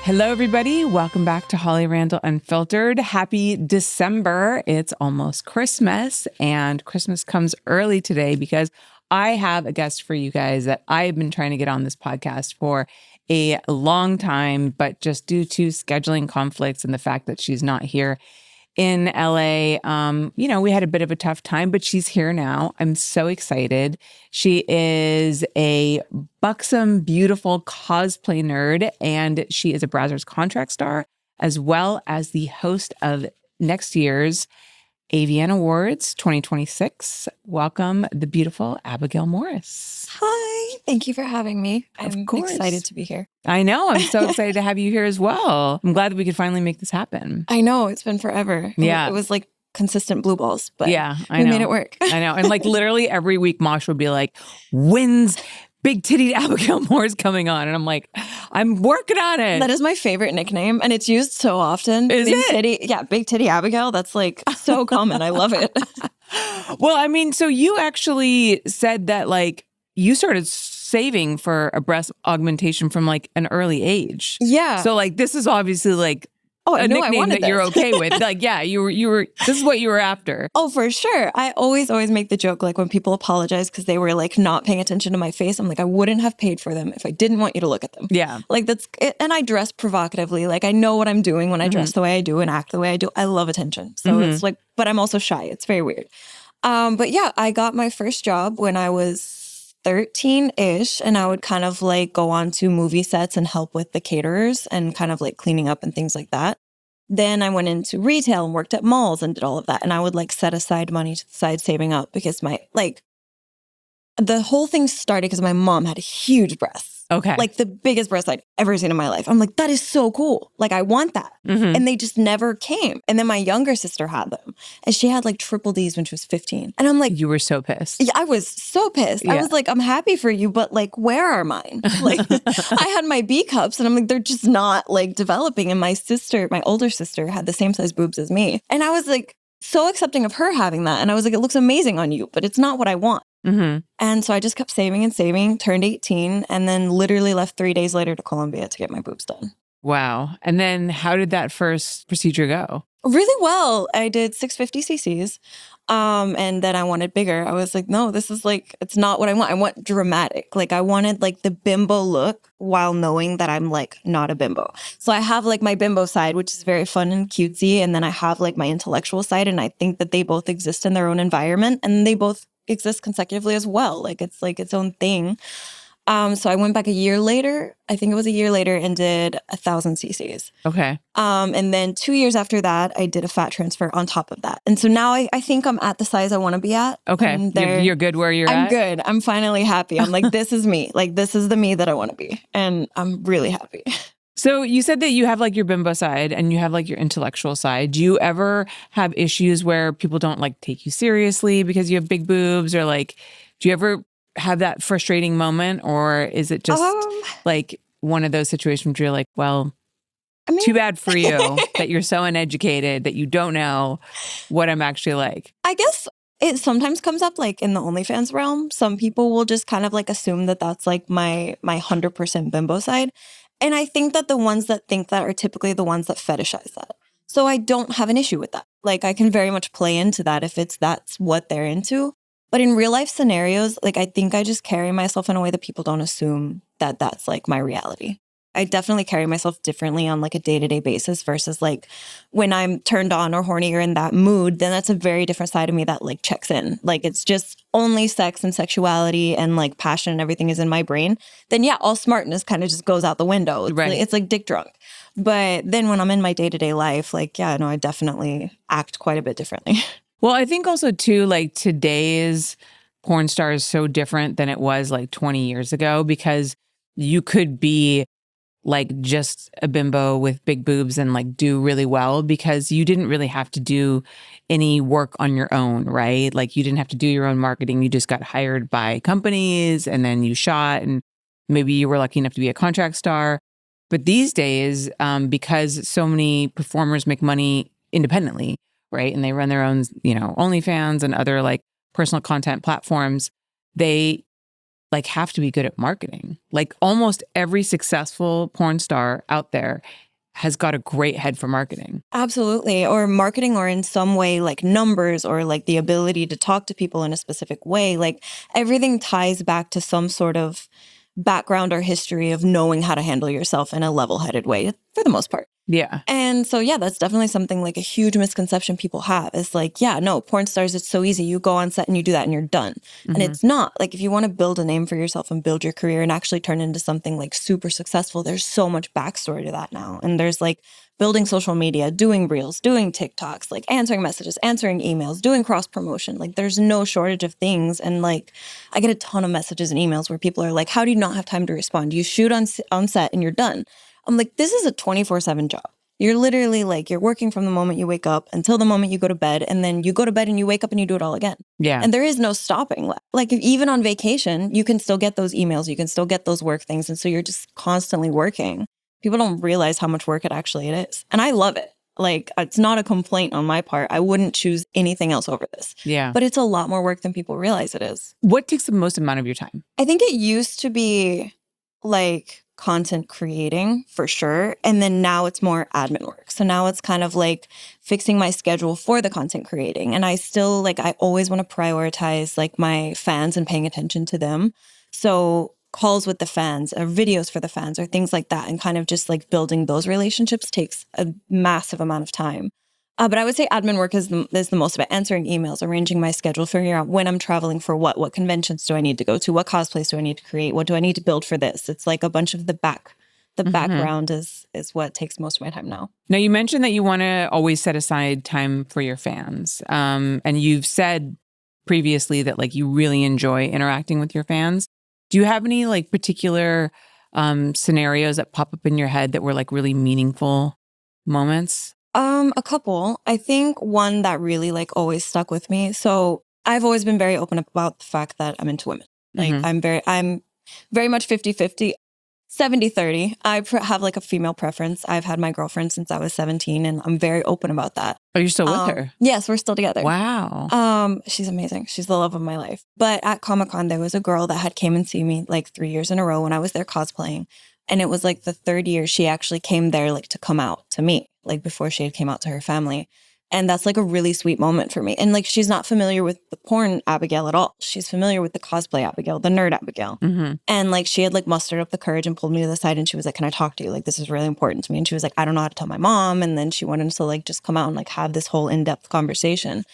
Hello, everybody. Welcome back to Holly Randall Unfiltered. Happy December. It's almost Christmas, and Christmas comes early today because I have a guest for you guys that I've been trying to get on this podcast for a long time, but just due to scheduling conflicts and the fact that she's not here in LA, we had a bit of a tough time, but she's here now. I'm so excited. She is a buxom, beautiful cosplay nerd, and she is a Brazzers contract star, as well as the host of next year's AVN Awards 2026. Welcome, the beautiful Abigail Morris. Hi, thank you for having me. I'm excited to be here. I know. I'm so excited to have you here as well. I'm glad that we could finally make this happen. I know. It's been forever. Yeah. It was like consistent blue balls, but yeah, we made it work. I know. And like literally every week, Mosh would be like, when's Big Titty Abigail Morris coming on? And I'm like, I'm working on it. That is my favorite nickname, and it's used so often. Is Big it? Titty, yeah, Big Titty Abigail. That's like so common. I love it. Well, I mean, so you actually said that like you started saving for a breast augmentation from like an early age. Yeah. So like this is obviously like I a knew I nickname wanted that you're this. okay with. Like, yeah, you were, this is what you were after. Oh, for sure. I always make the joke, like when people apologize because they were like not paying attention to my face. I'm like, I wouldn't have paid for them if I didn't want you to look at them. Yeah. Like that's it. And I dress provocatively. Like I know what I'm doing when I dress the way I do and act the way I do. I love attention. So it's like, but I'm also shy. It's very weird. But yeah, I got my first job when I was 13-ish, and I would kind of like go on to movie sets and help with the caterers and kind of like cleaning up and things like that. Then I went into retail and worked at malls and did all of that. And I would like set aside money to the side saving up because the whole thing started because my mom had huge breasts. Okay. Like the biggest breasts I'd ever seen in my life. I'm like, that is so cool. Like I want that. And they just never came. And then my younger sister had them. And she had like triple Ds when she was 15. And I'm like, You were so pissed. yeah, I was so pissed. I was like, I'm happy for you, but like, where are mine? Like I had my B cups and I'm like, they're just not like developing. And my older sister had the same size boobs as me. And I was like so accepting of her having that. And I was like, it looks amazing on you, but it's not what I want. And so I just kept saving and saving, turned 18, and then literally left 3 days later to Colombia to get my boobs done. Wow. And then how did that first procedure go? Really well. I did 650 cc's. And then I wanted bigger. I was like, no, this is like, it's not what I want. I want dramatic. Like I wanted like the bimbo look while knowing that I'm like not a bimbo. So I have like my bimbo side, which is very fun and cutesy. And then I have like my intellectual side. And I think that they both exist in their own environment and they both exist consecutively as well. Like it's like its own thing. So I went back a year later, I think it was a year later, and did 1,000 cc's. Okay. And then 2 years after that, I did a fat transfer on top of that. And so now I think I'm at the size I want to be at. Okay. You're good where you're at? I'm good. I'm finally happy. I'm like, this is me. Like, this is the me that I want to be. And I'm really happy. So you said that you have like your bimbo side and you have like your intellectual side. Do you ever have issues where people don't like take you seriously because you have big boobs, or like, do you ever have that frustrating moment, or is it just like one of those situations where you're like, well, too bad for you that you're so uneducated that you don't know what I'm actually like? I guess it sometimes comes up like in the OnlyFans realm. Some people will just kind of like assume that that's like my 100% bimbo side. And I think that the ones that think that are typically the ones that fetishize that. So I don't have an issue with that. Like I can very much play into that if that's what they're into. But in real life scenarios, like I think I just carry myself in a way that people don't assume that that's like my reality. I definitely carry myself differently on like a day-to-day basis versus like when I'm turned on or horny or in that mood, then that's a very different side of me that like checks in. Like it's just only sex and sexuality and like passion and everything is in my brain. Then yeah, all smartness kind of just goes out the window. It's like dick drunk. But then when I'm in my day-to-day life, like, yeah, no, I definitely act quite a bit differently. Well, I think also too, like today's porn star is so different than it was like 20 years ago, because you could be like just a bimbo with big boobs and like do really well because you didn't really have to do any work on your own, right? Like you didn't have to do your own marketing. You just got hired by companies and then you shot, and maybe you were lucky enough to be a contract star. But these days, because so many performers make money independently, right? And they run their own, OnlyFans and other like personal content platforms, they like have to be good at marketing. Like almost every successful porn star out there has got a great head for marketing. Absolutely. Or marketing, or in some way like numbers, or like the ability to talk to people in a specific way. Like everything ties back to some sort of background or history of knowing how to handle yourself in a level-headed way for the most part. Yeah. And so, yeah, that's definitely something like a huge misconception people have is like, yeah, no, porn stars, it's so easy. You go on set and you do that and you're done. And it's not. Like, if you want to build a name for yourself and build your career and actually turn into something like super successful, there's so much backstory to that now. And there's like building social media, doing reels, doing TikToks, like answering messages, answering emails, doing cross promotion. Like, there's no shortage of things. And like, I get a ton of messages and emails where people are like, how do you not have time to respond? You shoot on set and you're done. I'm like, this is a 24/7 job. You're literally like, you're working from the moment you wake up until the moment you go to bed. And then you go to bed and you wake up and you do it all again. Yeah. And there is no stopping. Like, even on vacation, you can still get those emails. You can still get those work things. And so you're just constantly working. People don't realize how much work it actually is. And I love it. Like, it's not a complaint on my part. I wouldn't choose anything else over this. Yeah. But it's a lot more work than people realize it is. What takes the most amount of your time? I think it used to be like content creating for sure. And then now it's more admin work. So now it's kind of like fixing my schedule for the content creating. And I still like, I always want to prioritize like my fans and paying attention to them. So calls with the fans or videos for the fans or things like that. And kind of just like building those relationships takes a massive amount of time. But I would say admin work is the most of it. Answering emails, arranging my schedule, figuring out when I'm traveling for what conventions do I need to go to, what cosplays do I need to create, what do I need to build for this. It's like a bunch of the background is what takes most of my time now. Now, you mentioned that you want to always set aside time for your fans. And you've said previously that like you really enjoy interacting with your fans. Do you have any like particular scenarios that pop up in your head that were like really meaningful moments? A couple. I think one that really like always stuck with me. So I've always been very open about the fact that I'm into women. Like I'm very much 50-50, 70-30. I have like a female preference. I've had my girlfriend since I was 17 and I'm very open about that. Are you still with her? Yes, we're still together. Wow. She's amazing. She's the love of my life. But at Comic-Con, there was a girl that had came and see me like 3 years in a row when I was there cosplaying. And it was like the third year she actually came there like to come out to me, like before she had came out to her family. And that's like a really sweet moment for me. And like, she's not familiar with the porn Abigail at all. She's familiar with the cosplay Abigail, the nerd Abigail. And like, she had like mustered up the courage and pulled me to the side and she was like, can I talk to you? Like, this is really important to me. And she was like, I don't know how to tell my mom. And then she wanted to like just come out and like have this whole in-depth conversation.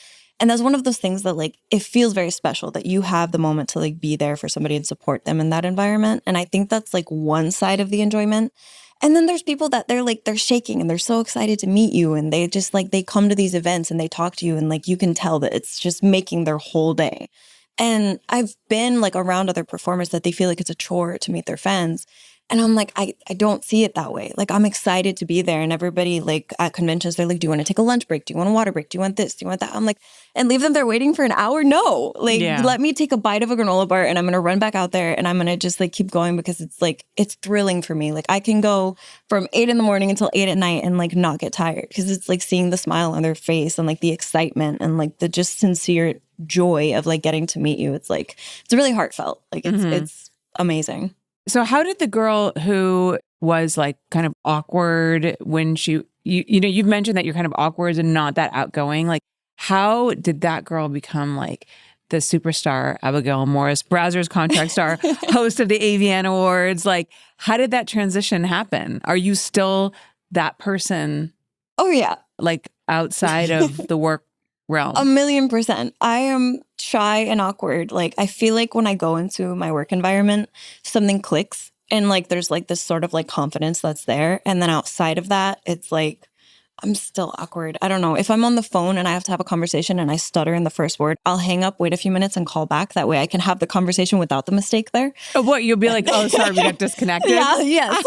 And that's one of those things that like, it feels very special that you have the moment to like be there for somebody and support them in that environment. And I think that's like one side of the enjoyment. And then there's people that they're shaking and they're so excited to meet you. And they just like, they come to these events and they talk to you and like, you can tell that it's just making their whole day. And I've been like around other performers that they feel like it's a chore to meet their fans. And I'm like, I don't see it that way. Like, I'm excited to be there. And everybody, like, at conventions, they're like, do you want to take a lunch break? Do you want a water break? Do you want this? Do you want that? I'm like, and leave them there waiting for an hour? No. Like, let me take a bite of a granola bar and I'm going to run back out there and I'm going to just, like, keep going because it's, like, it's thrilling for me. Like, I can go from 8 in the morning until 8 at night and, like, not get tired because it's, like, seeing the smile on their face and, like, the excitement and, like, the just sincere joy of, like, getting to meet you. It's, like, it's really heartfelt. Like, it's amazing. So how did the girl who was like kind of awkward when you know, you've mentioned that you're kind of awkward and not that outgoing. Like, how did that girl become like the superstar Abigail Morris, Brazzers contract star, host of the AVN Awards? Like, how did that transition happen? Are you still that person? Oh, yeah. Like outside of the work realm? 1,000,000%. I am shy and awkward. Like, I feel like when I go into my work environment, something clicks and like there's like this sort of like confidence that's there. And then outside of that, it's like I'm still awkward. I don't know. If I'm on the phone and I have to have a conversation and I stutter in the first word, I'll hang up, wait a few minutes and call back. That way I can have the conversation without the mistake there. Oh, what? You'll be like, oh, sorry, we got disconnected? Yeah, yes.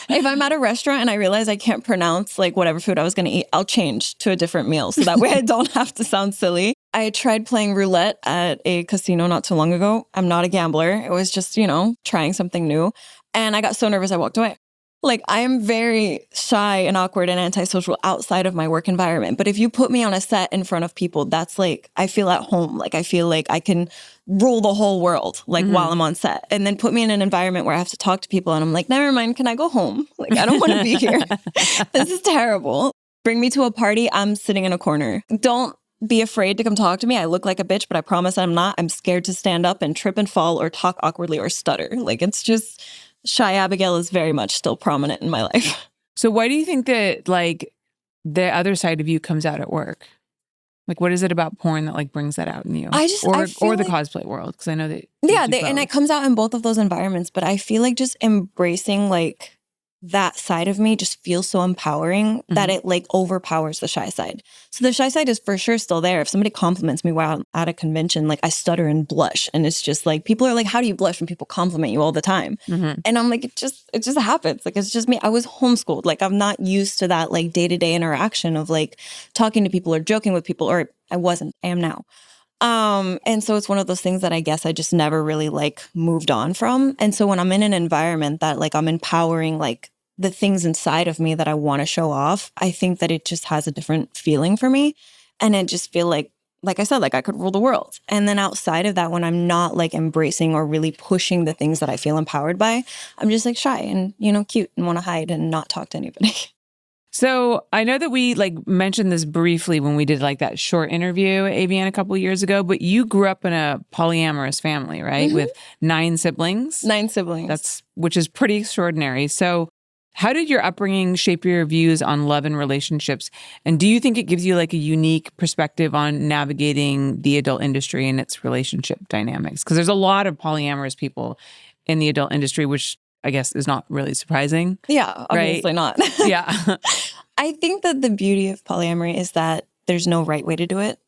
If I'm at a restaurant and I realize I can't pronounce like whatever food I was going to eat, I'll change to a different meal. So that way I don't have to sound silly. I tried playing roulette at a casino not too long ago. I'm not a gambler. It was just, you know, trying something new. And I got so nervous I walked away. Like, I am very shy and awkward and antisocial outside of my work environment. But if you put me on a set in front of people, that's like, I feel at home. Like, I feel like I can rule the whole world, like, while I'm on set. And then put me in an environment where I have to talk to people and I'm like, never mind, can I go home? Like, I don't want to be here. This is terrible. Bring me to a party, I'm sitting in a corner. Don't be afraid to come talk to me. I look like a bitch, but I promise I'm not. I'm scared to stand up and trip and fall or talk awkwardly or stutter. Like, it's just... Shy Abigail is very much still prominent in my life. So why do you think that like the other side of you comes out at work? Like, what is it about porn that like brings that out in you? I or the cosplay world? Because I know that. Yeah, and it comes out in both of those environments. But I feel like just embracing like that side of me just feels so empowering that it like overpowers the shy side. So the shy side is for sure still there. If somebody compliments me while I'm at a convention, like I stutter and blush. And it's just like, people are like, how do you blush when people compliment you all the time? And I'm like, it just happens. Like, it's just me. I was homeschooled. Like, I'm not used to that like day-to-day interaction of like talking to people or joking with people, or I wasn't, I am now. And so it's one of those things that I guess I just never really like moved on from. And so when I'm in an environment that like I'm empowering like the things inside of me that I want to show off, I think that it just has a different feeling for me. And I just feel like I said, like I could rule the world. And then outside of that, when I'm not like embracing or really pushing the things that I feel empowered by, I'm just like shy and, you know, cute and want to hide and not talk to anybody. So I know that we like mentioned this briefly when we did like that short interview at AVN a couple of years ago, but you grew up in a polyamorous family, right? With 9 siblings. 9 siblings. Which is pretty extraordinary. So how did your upbringing shape your views on love and relationships? And do you think it gives you like a unique perspective on navigating the adult industry and its relationship dynamics? Because there's a lot of polyamorous people in the adult industry, which I guess is not really surprising. Yeah, obviously not. Yeah. I think that the beauty of polyamory is that there's no right way to do it.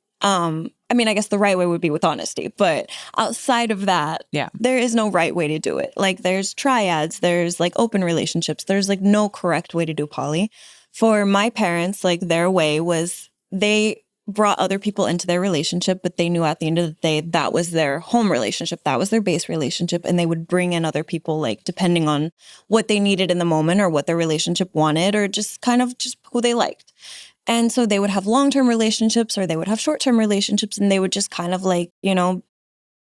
I mean, I guess the right way would be with honesty, but outside of that, there is no right way to do it. Like, there's triads, there's like open relationships, there's like no correct way to do poly. For my parents, like their way was they brought other people into their relationship, but they knew at the end of the day, that was their home relationship. That was their base relationship. And they would bring in other people, like depending on what they needed in the moment or what their relationship wanted, or just kind of just who they liked. And so they would have long-term relationships or they would have short-term relationships, and they would just kind of like, you know,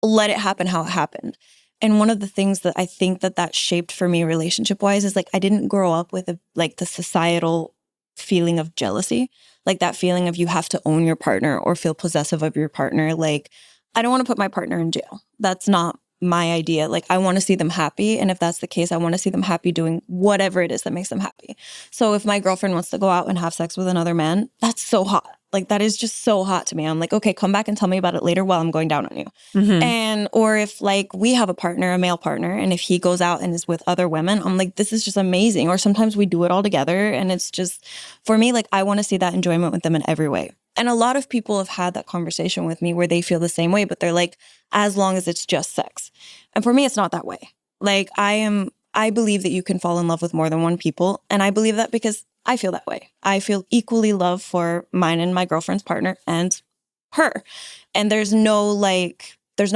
let it happen how it happened. And one of the things that I think that shaped for me relationship-wise is like, I didn't grow up with like the societal feeling of jealousy, like that feeling of you have to own your partner or feel possessive of your partner. Like, I don't want to put my partner in jail. That's not my idea. Like, I want to see them happy. And if that's the case, I want to see them happy doing whatever it is that makes them happy. So if my girlfriend wants to go out and have sex with another man, that's so hot. Like, that is just so hot to me. I'm like, okay, come back and tell me about it later while I'm going down on you. And, or if like we have a partner, a male partner, and if he goes out and is with other women, I'm like, this is just amazing. Or sometimes we do it all together. And it's just, for me, like, I want to see that enjoyment with them in every way. And a lot of people have had that conversation with me where they feel the same way, but they're like, as long as it's just sex. And for me, it's not that way. Like, I believe that you can fall in love with more than one people. And I believe that because I feel that way. I feel equally love for mine and my girlfriend's partner and her. And there's no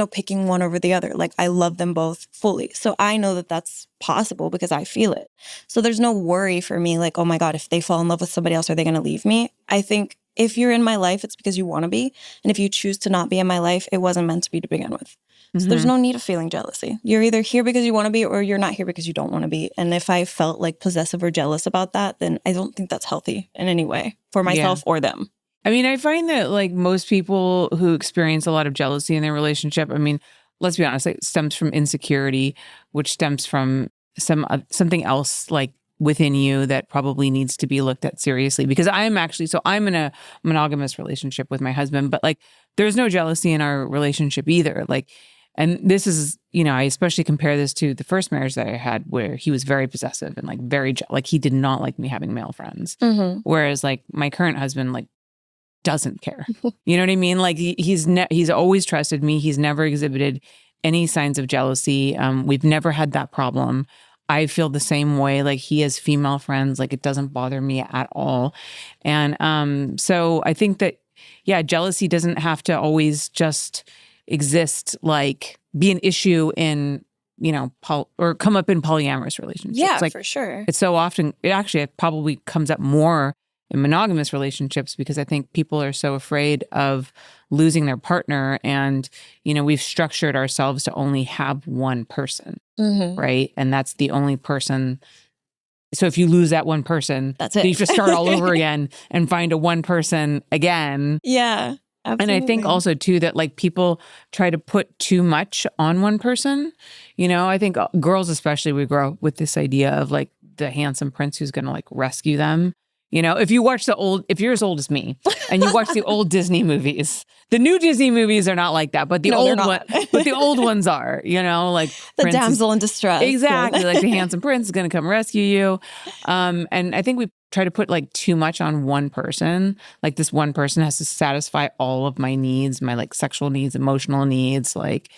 picking one over the other. Like, I love them both fully. So I know that that's possible because I feel it. So there's no worry for me like, oh my God, if they fall in love with somebody else, are they going to leave me? I think if you're in my life, it's because you want to be. And if you choose to not be in my life, it wasn't meant to be to begin with. So there's no need of feeling jealousy. You're either here because you want to be or you're not here because you don't want to be. And if I felt like possessive or jealous about that, then I don't think that's healthy in any way for myself or them. I mean, I find that like most people who experience a lot of jealousy in their relationship, I mean, let's be honest, it stems from insecurity, which stems from something else like within you that probably needs to be looked at seriously. Because I'm in a monogamous relationship with my husband, but like there's no jealousy in our relationship either. Like, and this is, you know, I especially compare this to the first marriage that I had where he was very possessive and like like he did not like me having male friends. Whereas like my current husband, like, doesn't care. You know what I mean? Like he's always trusted me. He's never exhibited any signs of jealousy. We've never had that problem. I feel the same way. Like, he has female friends. Like, it doesn't bother me at all. And so I think that, yeah, jealousy doesn't have to always just exist, like be an issue in or come up in polyamorous relationships. Yeah, like, for sure. It's so often, it probably comes up more in monogamous relationships because I think people are so afraid of losing their partner. And, we've structured ourselves to only have one person, right? And that's the only person. So if you lose that one person, that's it. You have to start all over again and find a one person again. Yeah. Absolutely. And I think also too that like people try to put too much on one person. I think girls especially, we grow up with this idea of like the handsome prince who's going to like rescue them. If you're as old as me and you watch the old Disney movies, the new Disney movies are not like that, but the old ones are, like the damsel in distress. Exactly. Like the handsome prince is going to come rescue you. And I think we try to put like too much on one person. Like this one person has to satisfy all of my needs, my like sexual needs, emotional needs, like,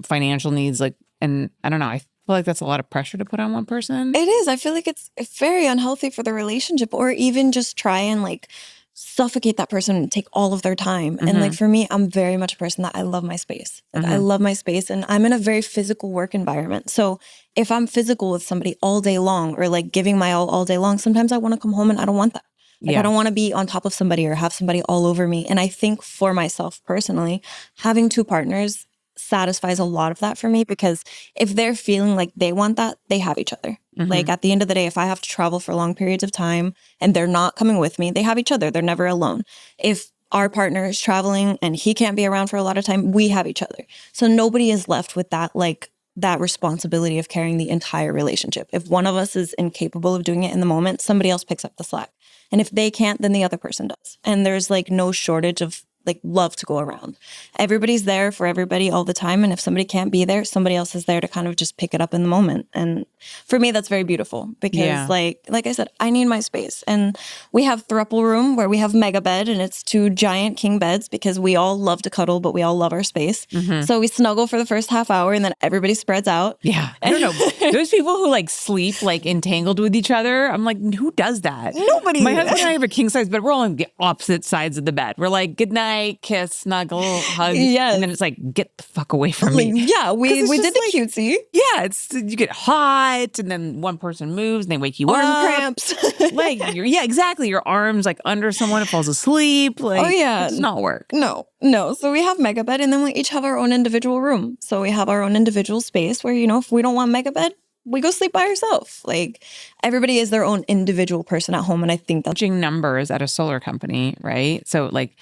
financial needs, like, and I don't know. I feel like that's a lot of pressure to put on one person. It is. I feel like it's very unhealthy for the relationship, or even just try and like suffocate that person and take all of their time. And like for me, I'm very much a person that I love my space. Like I love my space, and I'm in a very physical work environment. So if I'm physical with somebody all day long or like giving my all day long, sometimes I want to come home and I don't want that. Like I don't want to be on top of somebody or have somebody all over me. And I think for myself personally, having two partners satisfies a lot of that for me, because if they're feeling like they want that, they have each other. Like at the end of the day, if I have to travel for long periods of time and they're not coming with me, they have each other. They're never alone. If our partner is traveling and he can't be around for a lot of time, we have each other. So nobody is left with that, like that responsibility of carrying the entire relationship. If one of us is incapable of doing it in the moment, somebody else picks up the slack. And if they can't, then the other person does. And there's like no shortage of like love to go around. Everybody's there for everybody all the time. And if somebody can't be there, somebody else is there to kind of just pick it up in the moment. And for me, that's very beautiful because like I said, I need my space. And we have throuple room where we have mega bed, and it's two giant king beds because we all love to cuddle, but we all love our space. So we snuggle for the first half hour and then everybody spreads out. Yeah. I don't know. Those people who like sleep like entangled with each other, I'm like, who does that? Nobody. My husband and I have a king size bed. We're all on the opposite sides of the bed. We're like, good night, kiss, snuggle, hug. Yes. And then it's like, get the fuck away from me. Yeah, we did the cutesy. Yeah, you get hot and then one person moves and they wake you Arm up. cramps. Like, exactly. Your arm's like under someone, it falls asleep. Like, it does not work. No. So we have mega bed, and then we each have our own individual room. So we have our own individual space where, if we don't want mega bed, we go sleep by ourselves. Like everybody is their own individual person at home. And I think that's numbers at a solar company, right? So like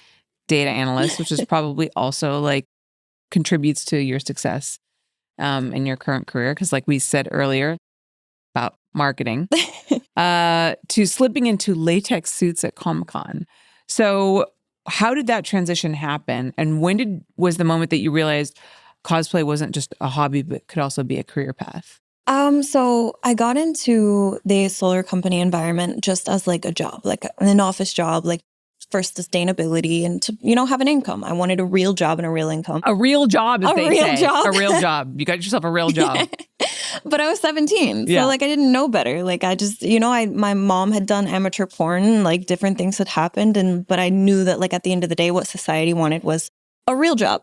data analyst, which is probably also like contributes to your success in your current career. Because like we said earlier about marketing, to slipping into latex suits at Comic-Con. So how did that transition happen? And when was the moment that you realized cosplay wasn't just a hobby, but could also be a career path? So I got into the solar company environment just as like a job, like an office job, like for sustainability and to, have an income. I wanted a real job and a real income. A real job, as they say. Job. A real job. You got yourself a real job. But I was 17. So like I didn't know better. Like I just, my mom had done amateur porn, like different things had happened. But I knew that like at the end of the day, what society wanted was a real job.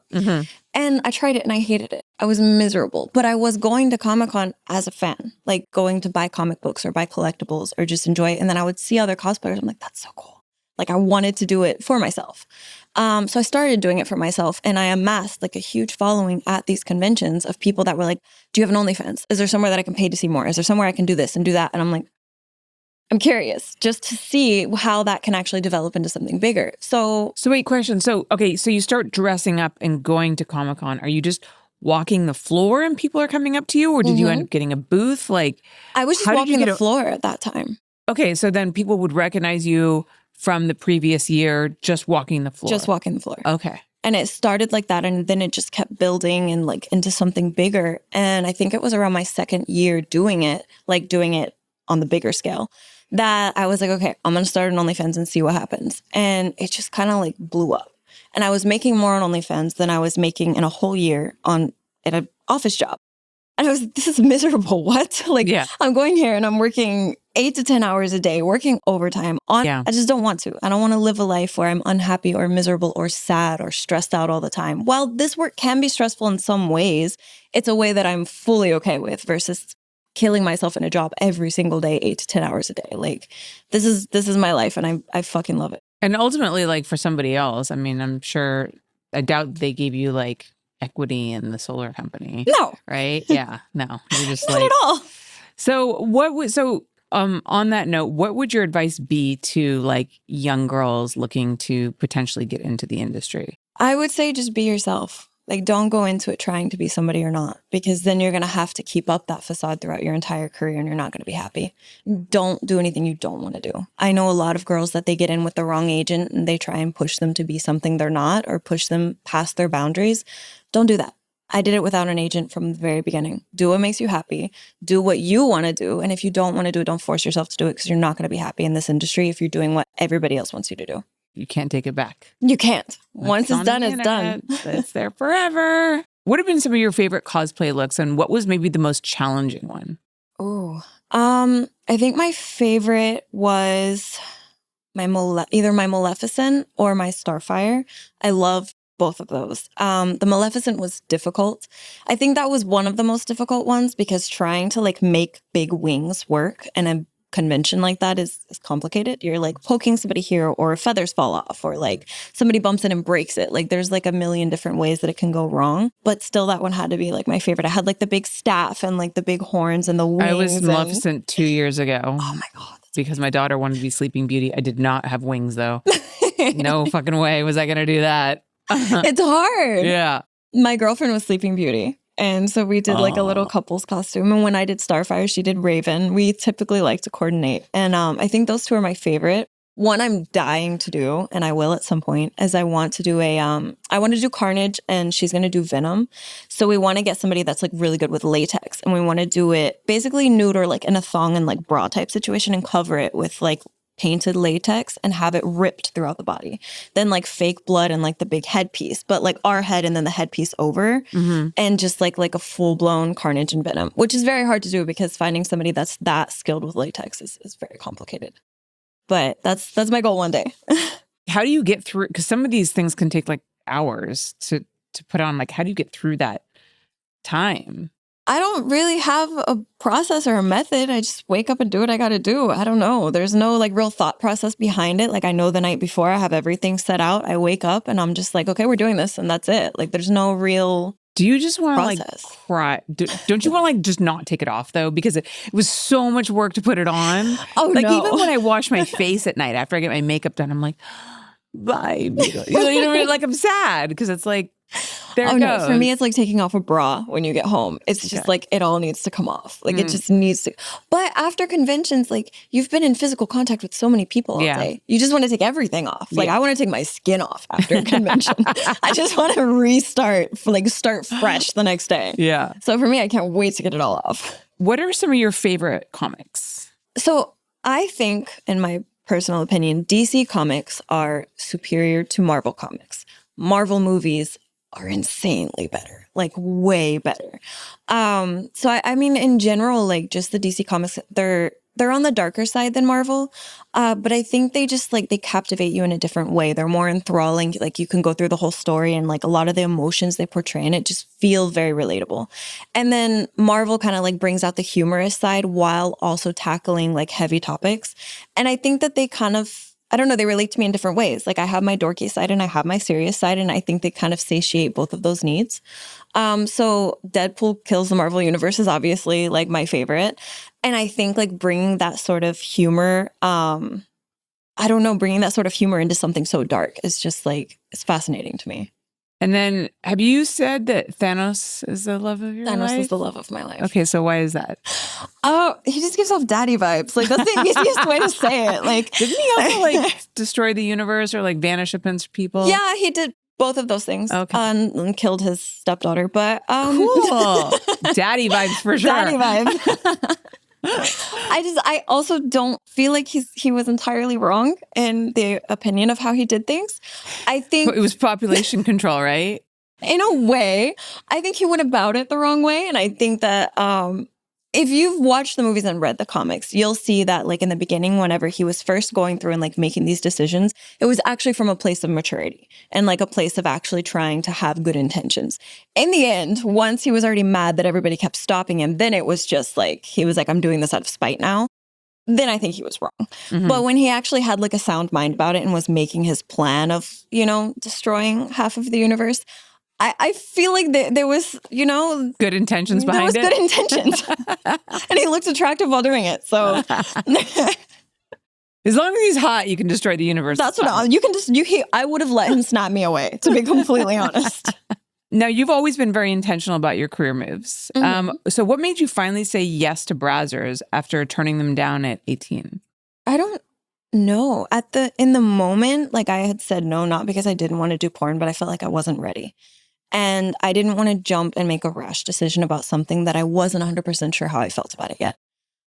And I tried it and I hated it. I was miserable. But I was going to Comic-Con as a fan, like going to buy comic books or buy collectibles or just enjoy it. And then I would see other cosplayers. I'm like, that's so cool. Like I wanted to do it for myself. So I started doing it for myself, and I amassed like a huge following at these conventions of people that were like, do you have an OnlyFans? Is there somewhere that I can pay to see more? Is there somewhere I can do this and do that? And I'm like, I'm curious just to see how that can actually develop into something bigger. So wait, question. So you start dressing up and going to Comic-Con. Are you just walking the floor and people are coming up to you, or did you end up getting a booth? Like I was just walking the floor at that time. Okay, so then people would recognize you from the previous year just walking the floor. Just walking the floor. Okay. And it started like that, and then it just kept building and like into something bigger. And I think it was around my second year doing it on the bigger scale, that I was like, okay, I'm going to start an OnlyFans and see what happens. And it just kind of like blew up. And I was making more on OnlyFans than I was making in a whole year at an office job. And I was, this is miserable. What? Like, I'm going here and I'm working 8 to 10 hours a day, working overtime on, I just don't want to. I don't want to live a life where I'm unhappy or miserable or sad or stressed out all the time. While this work can be stressful in some ways, it's a way that I'm fully okay with versus killing myself in a job every single day, 8 to 10 hours a day. Like this is my life and I fucking love it. And ultimately, like for somebody else, I mean, I doubt they gave you like equity in the solar company. No. Right? Yeah. No. You're just Not at all. So on that note, what would your advice be to like young girls looking to potentially get into the industry? I would say just be yourself. Like, don't go into it trying to be somebody you're not, because then you're going to have to keep up that facade throughout your entire career and you're not going to be happy. Don't do anything you don't want to do. I know a lot of girls that they get in with the wrong agent and they try and push them to be something they're not or push them past their boundaries. Don't do that. I did it without an agent from the very beginning. Do what makes you happy. Do what you want to do. And if you don't want to do it, don't force yourself to do it, because you're not going to be happy in this industry if you're doing what everybody else wants you to do. You can't take it back. You can't. Once it's done, it's done. It's there forever. What have been some of your favorite cosplay looks, and what was maybe the most challenging one? Oh, I think my favorite was either my Maleficent or my Starfire. I love both of those. The Maleficent was difficult. I think that was one of the most difficult ones, because trying to like make big wings work and a convention like that is complicated. You're like poking somebody here, or feathers fall off, or like somebody bumps it and breaks it. Like there's like a million different ways that it can go wrong. But still, that one had to be like my favorite. I had like the big staff and like the big horns and the wings. I was Maleficent 2 years ago. Oh my God. Because my daughter wanted to be Sleeping Beauty. I did not have wings though. No fucking way was I going to do that. It's hard. Yeah. My girlfriend was Sleeping Beauty. And so we did like a little couples costume. And when I did Starfire, she did Raven. We typically like to coordinate. And I think those two are my favorite. One I'm dying to do, and I will at some point, is I want to do Carnage, and she's going to do Venom. So we want to get somebody that's like really good with latex. And we want to do it basically nude or like in a thong and like bra type situation, and cover it with like painted latex and have it ripped throughout the body. Then like fake blood and like the big headpiece, but like our head and then the headpiece over, and just like a full-blown Carnage and Venom, which is very hard to do because finding somebody that's that skilled with latex is very complicated. But that's my goal one day. How do you get through? Because some of these things can take like hours to put on. Like, how do you get through that time? I don't really have a process or a method. I just wake up and do what I got to do. I don't know. There's no like real thought process behind it. Like I know the night before I have everything set out. I wake up and I'm just like, okay, we're doing this, and that's it. Like there's no real. Do you just want to like cry? Don't you want to like just not take it off though? Because it was so much work to put it on. Oh like no. Even when I wash my face at night after I get my makeup done, I'm like, bye. You know, like I'm sad because it's like, there it goes. No, for me, it's like taking off a bra when you get home. It's just like it all needs to come off. Like it just needs to. But after conventions, like you've been in physical contact with so many people all day. You just want to take everything off. Like I want to take my skin off after a convention. I just want to restart, start fresh the next day. Yeah. So for me, I can't wait to get it all off. What are some of your favorite comics? So I think, in my personal opinion, DC comics are superior to Marvel comics. Marvel movies are insanely better, like way better. So I mean, in general, like just the DC comics, they're on the darker side than Marvel. But I think they just like, they captivate you in a different way. They're more enthralling. Like you can go through the whole story, and like a lot of the emotions they portray in it just feel very relatable. And then Marvel kind of like brings out the humorous side while also tackling like heavy topics. And I think that they kind of, I don't know, they relate to me in different ways. Like I have my dorky side and I have my serious side, and I think they kind of satiate both of those needs. So Deadpool Kills the Marvel Universe is obviously like my favorite. And I think like bringing that sort of humor, bringing that sort of humor into something so dark is just like, it's fascinating to me. And then, have you said that Thanos is the love of your life? Thanos is the love of my life. Okay, so why is that? Oh, he just gives off daddy vibes. Like, that's the easiest way to say it. Like, didn't he also like destroy the universe or like vanish a bunch of people? Yeah, he did both of those things. Okay. And killed his stepdaughter. But cool, daddy vibes for sure. Daddy vibes. I also don't feel like he was entirely wrong in the opinion of how he did things. I think it was population control, right? In a way, I think he went about it the wrong way, and I think that if you've watched the movies and read the comics, you'll see that like in the beginning, whenever he was first going through and like making these decisions, it was actually from a place of maturity and like a place of actually trying to have good intentions. In the end, once he was already mad that everybody kept stopping him, then it was just like, he was like, I'm doing this out of spite now. Then I think he was wrong. Mm-hmm. But when he actually had like a sound mind about it and was making his plan of, you know, destroying half of the universe, I feel like there was, you know, good intentions behind it. There was good intentions. And he looked attractive while doing it. So as long as he's hot, you can destroy the universe. That's what you can just, I would have let him snap me away, to be completely honest. Now, you've always been very intentional about your career moves. Mm-hmm. So what made you finally say yes to Brazzers after turning them down at 18? I don't know. In the moment, like I had said no, not because I didn't want to do porn, but I felt like I wasn't ready. And I didn't want to jump and make a rash decision about something that I wasn't 100% sure how I felt about it yet.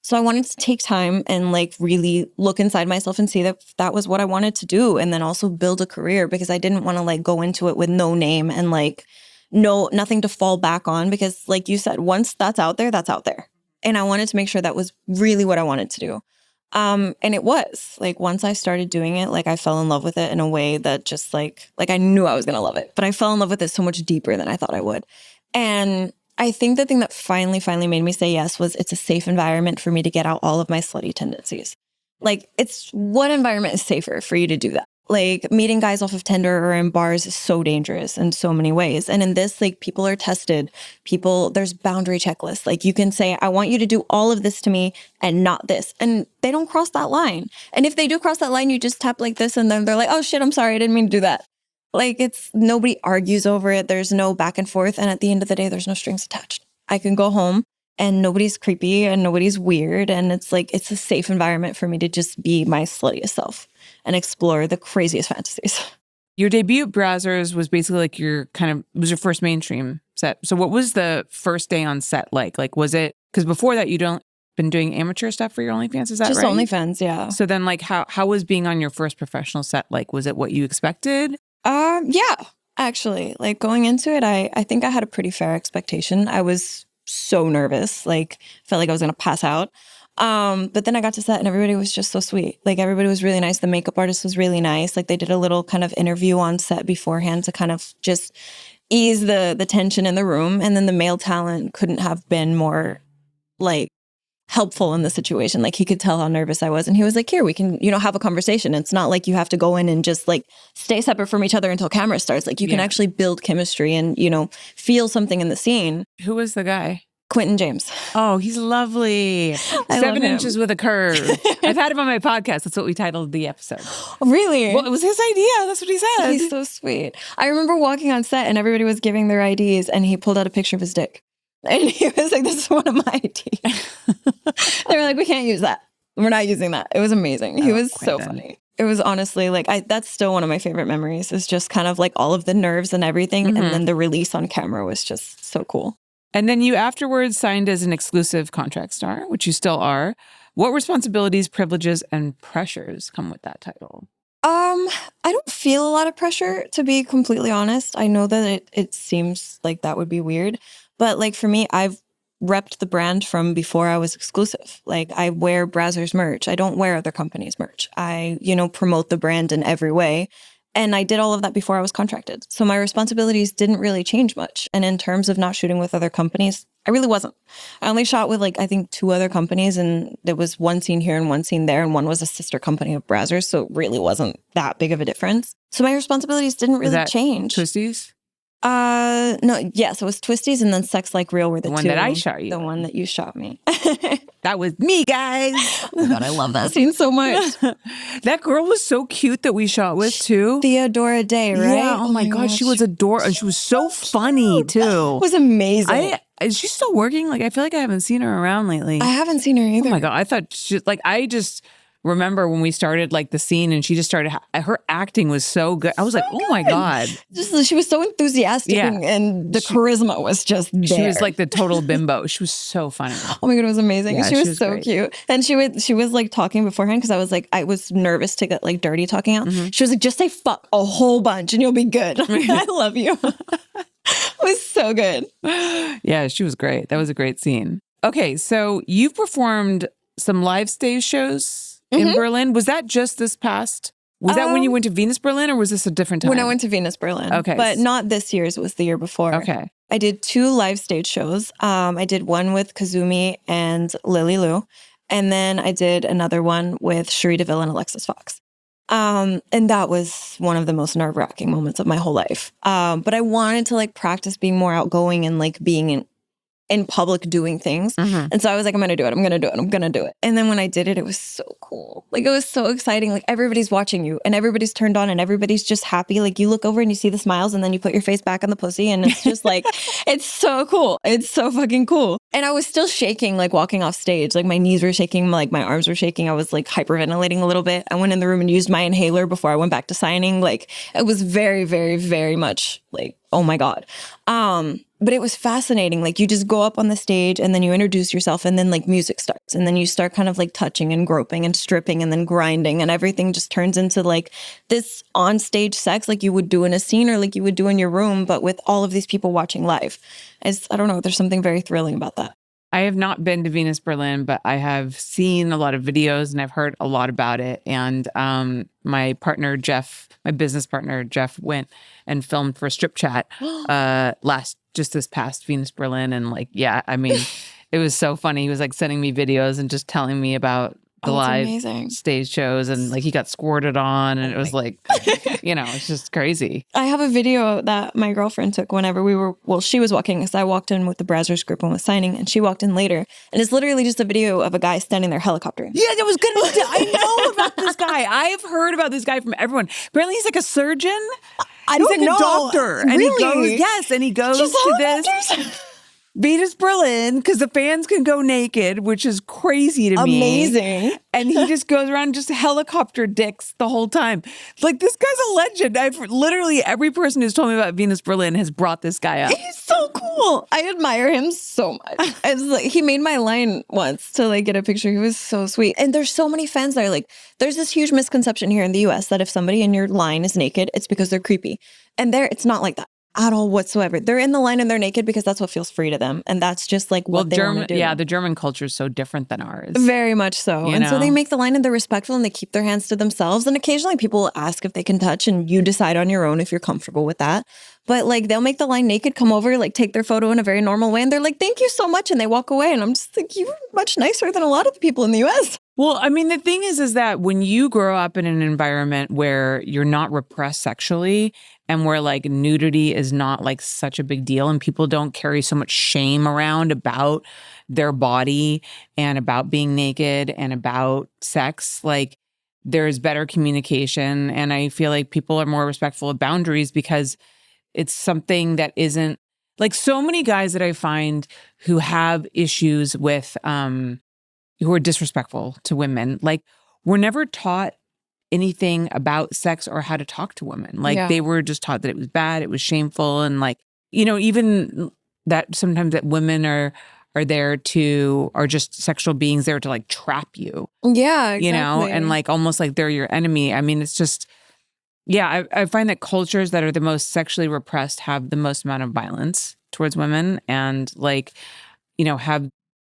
So I wanted to take time and like really look inside myself and see that that was what I wanted to do. And then also build a career, because I didn't want to like go into it with no name and like nothing to fall back on. Because like you said, once that's out there, that's out there. And I wanted to make sure that was really what I wanted to do. And it was like, once I started doing it, like I fell in love with it in a way that just like I knew I was going to love it, but I fell in love with it so much deeper than I thought I would. And I think the thing that finally made me say yes was it's a safe environment for me to get out all of my slutty tendencies. Like, it's what environment is safer for you to do that? Like, meeting guys off of Tinder or in bars is so dangerous in so many ways. And in this, like, people are tested. There's boundary checklists. Like, you can say, I want you to do all of this to me and not this. And they don't cross that line. And if they do cross that line, you just tap like this and then they're like, oh shit, I'm sorry, I didn't mean to do that. Like, nobody argues over it. There's no back and forth. And at the end of the day, there's no strings attached. I can go home and nobody's creepy and nobody's weird. And it's like, it's a safe environment for me to just be my sluttiest self and explore the craziest fantasies. Your debut at Brazzers was basically like was your first mainstream set. So what was the first day on set like? Like, was it, because before that, been doing amateur stuff for your OnlyFans, is that just right? Just OnlyFans, yeah. So then like, how was being on your first professional set like? Was it what you expected? Yeah, actually. Like, going into it, I think I had a pretty fair expectation. I was so nervous, like felt like I was gonna pass out. But then I got to set and everybody was just so sweet. Like, everybody was really nice. The makeup artist was really nice. Like, they did a little kind of interview on set beforehand to kind of just ease the tension in the room. And then the male talent couldn't have been more like helpful in the situation. Like, he could tell how nervous I was. And he was like, here, we can, have a conversation. It's not like you have to go in and just like stay separate from each other until camera starts. Like, you can actually build chemistry and, feel something in the scene. Who was the guy? Quentin James. Oh, he's lovely. 7 inches with a curve. I've had him on my podcast. That's what we titled the episode. Really? Well, it was his idea. That's what he said. He's so sweet. I remember walking on set and everybody was giving their IDs and he pulled out a picture of his dick. And he was like, this is one of my IDs. They were like, we can't use that. We're not using that. It was amazing. He was so funny. It was honestly like, that's still one of my favorite memories. Is just kind of like all of the nerves and everything. Mm-hmm. And then the release on camera was just so cool. And then you afterwards signed as an exclusive contract star, which you still are. What responsibilities, privileges, and pressures come with that title? I don't feel a lot of pressure, to be completely honest. I know that it seems like that would be weird. But like, for me, I've repped the brand from before I was exclusive. Like, I wear Brazzers merch. I don't wear other companies' merch. I, promote the brand in every way. And I did all of that before I was contracted. So my responsibilities didn't really change much. And in terms of not shooting with other companies, I really wasn't. I only shot with I think 2 other companies, and there was one scene here and one scene there, and one was a sister company of Brazzers. So it really wasn't that big of a difference. So my responsibilities didn't really change. Twisties? No, yes, it was Twisties and then Sex Like Real were the one two. That I shot you. The one that you shot me. That was me, guys. Oh my God, I love that scene so much. That girl was so cute that we shot with too. Theodora Day, right? Yeah. Oh my gosh, she was adorable. She was so funny too. It was amazing. Is she still working? Like, I feel like I haven't seen her around lately. I haven't seen her either. Oh my God, I thought I just remember when we started the scene and she just started, her acting was so good. I was like, oh my God. She was so enthusiastic and the charisma was just there. She was like the total bimbo. She was so funny. Oh my God, it was amazing. Yeah, she was so great. cute. And she was like talking beforehand because I was nervous to get like dirty talking out. Mm-hmm. She was like, just say fuck a whole bunch and you'll be good. I love you. It was so good. Yeah, she was great. That was a great scene. Okay, so you've performed some live stage shows in Berlin. Was that just this past? Was that when you went to Venus Berlin, or was this a different time? When I went to Venus Berlin. Okay. But not this year's, it was the year before. Okay. I did 2 live stage shows. I did one with Kazumi and Lily Lou. And then I did another one with Cherie DeVille and Alexis Fox. And that was one of the most nerve-wracking moments of my whole life. But I wanted to like practice being more outgoing and like being in public doing things. And so I was like, I'm going to do it. I'm going to do it. I'm going to do it. And then when I did it, it was so cool. Like, it was so exciting. Like, everybody's watching you and everybody's turned on and everybody's just happy. Like, you look over and you see the smiles and then you put your face back on the pussy and it's just like, it's so cool. It's so fucking cool. And I was still shaking, like walking off stage. Like, my knees were shaking. Like, my arms were shaking. I was like hyperventilating a little bit. I went in the room and used my inhaler before I went back to signing. Like, it was very, very, very much like, oh my God. But it was fascinating. Like, you just go up on the stage and then you introduce yourself and then like music starts and then you start kind of like touching and groping and stripping and then grinding and everything just turns into like this on stage sex like you would do in a scene or like you would do in your room, but with all of these people watching live. I don't know, there's something very thrilling about that. I have not been to Venus Berlin, but I have seen a lot of videos and I've heard a lot about it. And my partner, Jeff, my business partner, Jeff, went and filmed for Strip Chat just this past Venus Berlin. And like, yeah, I mean, it was so funny. He was like sending me videos and just telling me about the live stage shows and like he got squirted on and it was like, it's just crazy. I have a video that my girlfriend took whenever she was walking because I walked in with the Brazzers group and was signing and she walked in later and it's literally just a video of a guy standing there helicoptering. Yeah, I know about this guy. I've heard about this guy from everyone. Apparently he's like a surgeon. He's like a doctor. And really? he goes to this Venus Berlin because the fans can go naked, which is crazy to me. Amazing. And he just goes around and just helicopter dicks the whole time. Like, this guy's a legend. Literally every person who's told me about Venus Berlin has brought this guy up. He's so cool. I admire him so much. It's like, he made my line once to like get a picture. He was so sweet. And there's so many fans that are like, there's this huge misconception here in the US that if somebody in your line is naked, it's because they're creepy. And it's not like that at all whatsoever. They're in the line and they're naked because that's what feels free to them. And that's just like what they want to do. Yeah, the German culture is so different than ours. Very much so. So they make the line and they're respectful and they keep their hands to themselves. And occasionally people will ask if they can touch and you decide on your own if you're comfortable with that. But like they'll make the line naked, come over, like take their photo in a very normal way. And they're like, thank you so much. And they walk away. And I'm just like, you're much nicer than a lot of the people in the US. Well, I mean, the thing is that when you grow up in an environment where you're not repressed sexually and where like nudity is not like such a big deal and people don't carry so much shame around about their body and about being naked and about sex, like there's better communication. And I feel like people are more respectful of boundaries because it's something that isn't like so many guys that I find who have issues with, who are disrespectful to women, like were never taught anything about sex or how to talk to women. Like they were just taught that it was bad, it was shameful. And like, even that sometimes that women are just sexual beings there to like trap you. Yeah, exactly. And like almost like they're your enemy. I mean, it's just, I find that cultures that are the most sexually repressed have the most amount of violence towards women and like, have